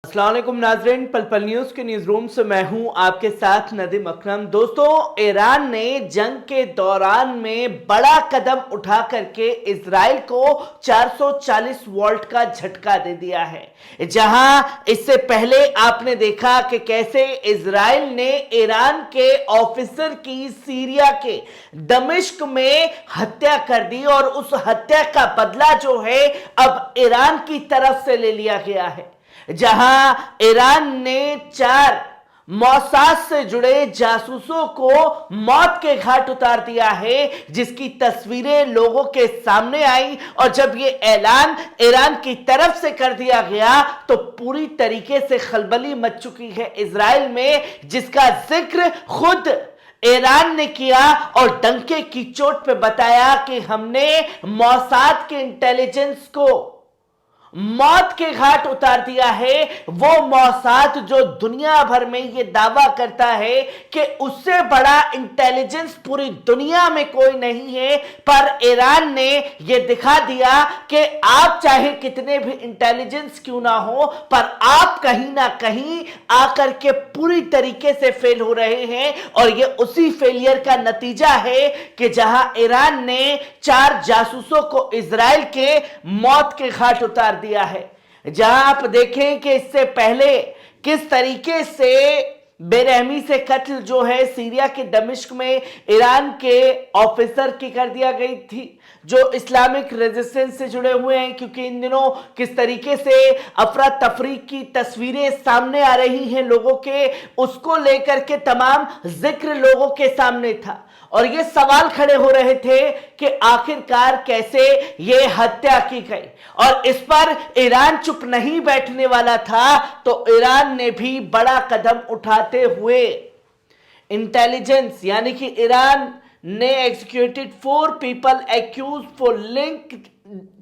अस्सलाम वालेकुम नाज़रीन, पल पल न्यूज के न्यूज रूम से मैं हूं आपके साथ नदीम अकरम। दोस्तों, ईरान ने जंग के दौरान में बड़ा कदम उठा करके इजराइल को 440 वोल्ट का झटका दे दिया है। जहां इससे पहले आपने देखा कि कैसे इजराइल ने ईरान के ऑफिसर की सीरिया के दमिश्क में हत्या कर दी और उस हत्या का बदला जो है अब ईरान की तरफ से ले लिया गया है। जहां ईरान ने 4 मौसाद से जुड़े जासूसों को मौत के घाट उतार दिया है, जिसकी तस्वीरें लोगों के सामने आई। और जब यह ऐलान ईरान की तरफ से कर दिया गया तो पूरी तरीके से खलबली मच चुकी है इजराइल में, जिसका जिक्र खुद ईरान ने किया और डंके की चोट पे बताया कि हमने मौसाद के इंटेलिजेंस को मौत के घाट उतार दिया है। वो मौसाद जो दुनिया भर में ये दावा करता है कि उससे बड़ा इंटेलिजेंस पूरी दुनिया में कोई नहीं है, पर ईरान ने ये दिखा दिया कि आप चाहे कितने भी इंटेलिजेंस क्यों ना हो, पर आप कहीं ना कहीं आकर के पूरी तरीके से फेल हो रहे हैं। और ये उसी फेलियर का नतीजा है कि जहां ईरान ने 4 जासूसों को इजराइल के मौत के घाट उतार दिया है। जहां आप देखें कि इससे पहले किस तरीके से बेरहमी से कत्ल जो है सीरिया के दमिश्क में ईरान के ऑफिसर की कर दिया गई थी, जो इस्लामिक रेजिस्टेंस से जुड़े हुए हैं। क्योंकि इन दिनों किस तरीके से अफरा तफरी की तस्वीरें सामने आ रही हैं लोगों के, उसको लेकर के तमाम जिक्र लोगों के सामने था। और ये सवाल खड़े हो रहे थे कि आखिरकार कैसे ये हत्या की गई, और इस पर ईरान चुप नहीं बैठने वाला था। तो ईरान ने भी बड़ा कदम उठाते हुए इंटेलिजेंस यानी कि ईरान ने executed 4 people accuse for link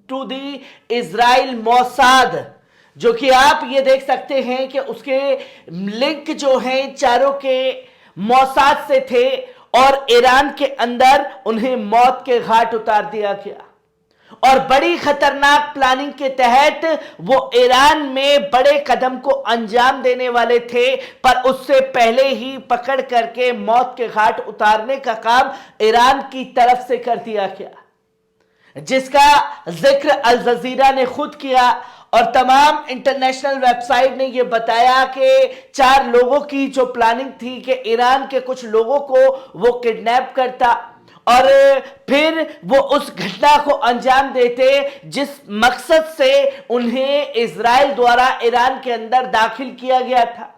to the Israel Mossad, जो कि आप ये देख सकते हैं कि उसके लिंक जो हैं चारों के मौसाद से थे और ईरान के अंदर उन्हें मौत के घाट उतार दिया गया। और बड़ी खतरनाक प्लानिंग के तहत वो ईरान में बड़े कदम को अंजाम देने वाले थे, पर उससे पहले ही पकड़ करके मौत के घाट उतारने का काम ईरान की तरफ से कर दिया गया, जिसका जिक्र अल जजीरा ने खुद किया। और तमाम इंटरनेशनल वेबसाइट ने यह बताया कि 4 लोगों की जो प्लानिंग थी कि ईरान के कुछ लोगों को वो किडनैप करता और फिर वो उस घटना को अंजाम देते जिस मकसद से उन्हें इजराइल द्वारा ईरान के अंदर दाखिल किया गया था।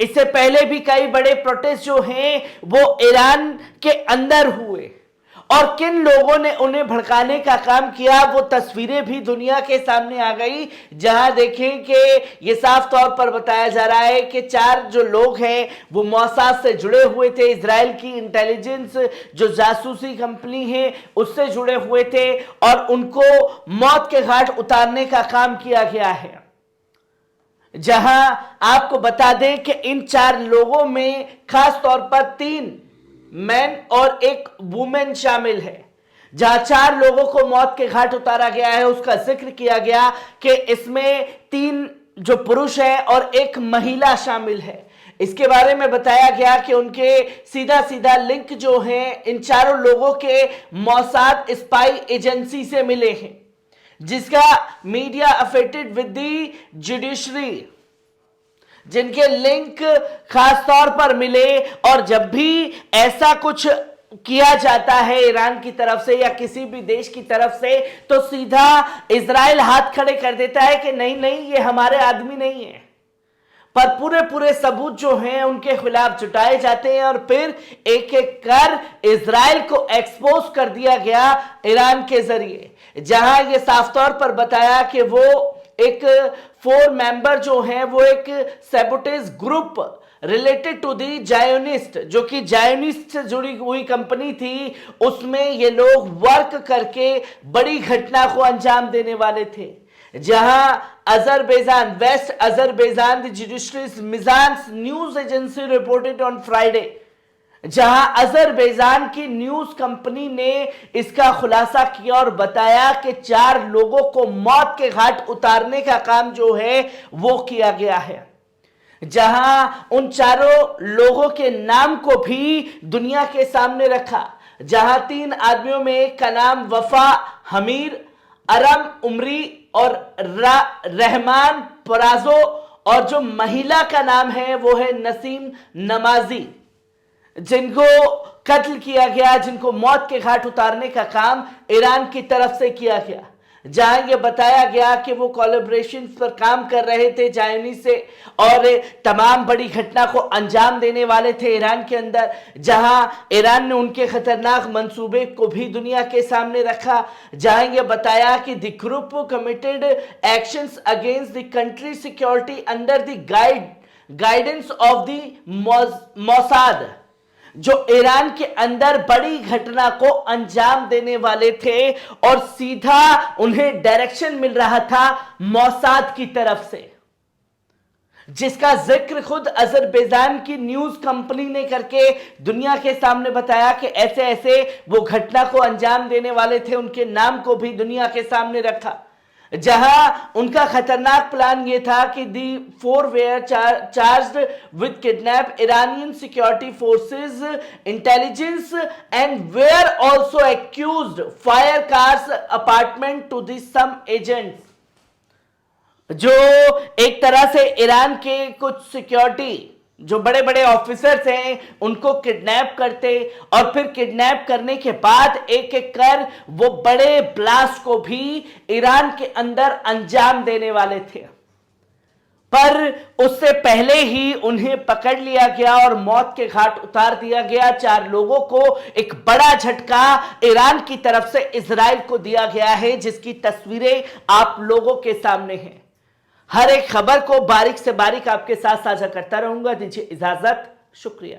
इससे पहले भी कई बड़े प्रोटेस्ट जो हैं वो ईरान के अंदर हुए, और किन लोगों ने उन्हें भड़काने का काम किया वो तस्वीरें भी दुनिया के सामने आ गई। जहां देखें कि ये साफ तौर पर बताया जा रहा है कि 4 जो लोग हैं वो मौसाद से जुड़े हुए थे, इजराइल की इंटेलिजेंस जो जासूसी कंपनी है उससे जुड़े हुए थे, और उनको मौत के घाट उतारने का काम किया गया है। जहां आपको बता दें कि इन 4 लोगों में खास तौर पर 3 मैन और 1 वुमेन शामिल है। जहां 4 लोगों को मौत के घाट उतारा गया है, उसका जिक्र किया गया कि इसमें 3 जो पुरुष हैं और 1 महिला शामिल है। इसके बारे में बताया गया कि उनके सीधा सीधा लिंक जो हैं इन चारों लोगों के मौसाद स्पाई एजेंसी से मिले हैं, जिसका media affected with the judiciary, जिनके लिंक खास तौर पर मिले। और जब भी ऐसा कुछ किया जाता है ईरान की तरफ से या किसी भी देश की तरफ से, तो सीधा इजराइल हाथ खड़े कर देता है कि नहीं नहीं ये हमारे आदमी नहीं है, पर पूरे पूरे सबूत जो हैं उनके खिलाफ जुटाए जाते हैं और फिर एक एक कर इजराइल को एक्सपोज कर दिया गया ईरान के जरिए। जहां ये साफ तौर पर बताया कि वो एक 4 मेंबर जो हैं वो एक sabotage group related to the Zionist, जो कि जायोनिस्ट से जुड़ी हुई कंपनी थी, उसमें ये लोग वर्क करके बड़ी घटना को अंजाम देने वाले थे। जहां Azerbaijan west Azerbaijan the judiciary's Mizan news agency reported on Friday जहां अजरबैजान की न्यूज कंपनी ने इसका खुलासा किया और बताया कि 4 लोगों को मौत के घाट उतारने का काम जो है वो किया गया है, जहां उन चारों लोगों के नाम को भी दुनिया के सामने रखा, जहां 3 आदमियों में एक का नाम वफा हमीर, अरम उमरी और रहमान पराजो, और जो महिला का नाम है वो है नसीम नमाजी, जिनको कत्ल किया गया, जिनको मौत के घाट उतारने का काम ईरान की तरफ से किया गया। जहां ये बताया गया कि वो कोलैबोरेशन पर काम कर रहे थे जायनी से और तमाम बड़ी घटना को अंजाम देने वाले थे ईरान के अंदर, जहां ईरान ने उनके खतरनाक मंसूबे को भी दुनिया के सामने रखा, जहां ये बताया कि the group committed actions against the country security under the guidance of the Mossad, जो ईरान के अंदर बड़ी घटना को अंजाम देने वाले थे और सीधा उन्हें डायरेक्शन मिल रहा था मोसाद की तरफ से, जिसका जिक्र खुद अजरबैजान की न्यूज कंपनी ने करके दुनिया के सामने बताया कि ऐसे ऐसे वो घटना को अंजाम देने वाले थे, उनके नाम को भी दुनिया के सामने रखा। जहां उनका खतरनाक प्लान यह था कि the 4 were charged with kidnap Iranian security forces intelligence and were also accused fire cars apartment to the some agents, जो एक तरह से ईरान के कुछ सिक्योरिटी जो बड़े बड़े ऑफिसर्स हैं उनको किडनैप करते और फिर किडनैप करने के बाद एक एक कर वो बड़े ब्लास्ट को भी ईरान के अंदर अंजाम देने वाले थे, पर उससे पहले ही उन्हें पकड़ लिया गया और मौत के घाट उतार दिया गया। 4 लोगों को एक बड़ा झटका ईरान की तरफ से इजराइल को दिया गया है, जिसकी तस्वीरें आप लोगों के सामने हैं। हर एक खबर को बारीक से बारीक आपके साथ साझा करता रहूंगा। दीजिए इजाजत, शुक्रिया।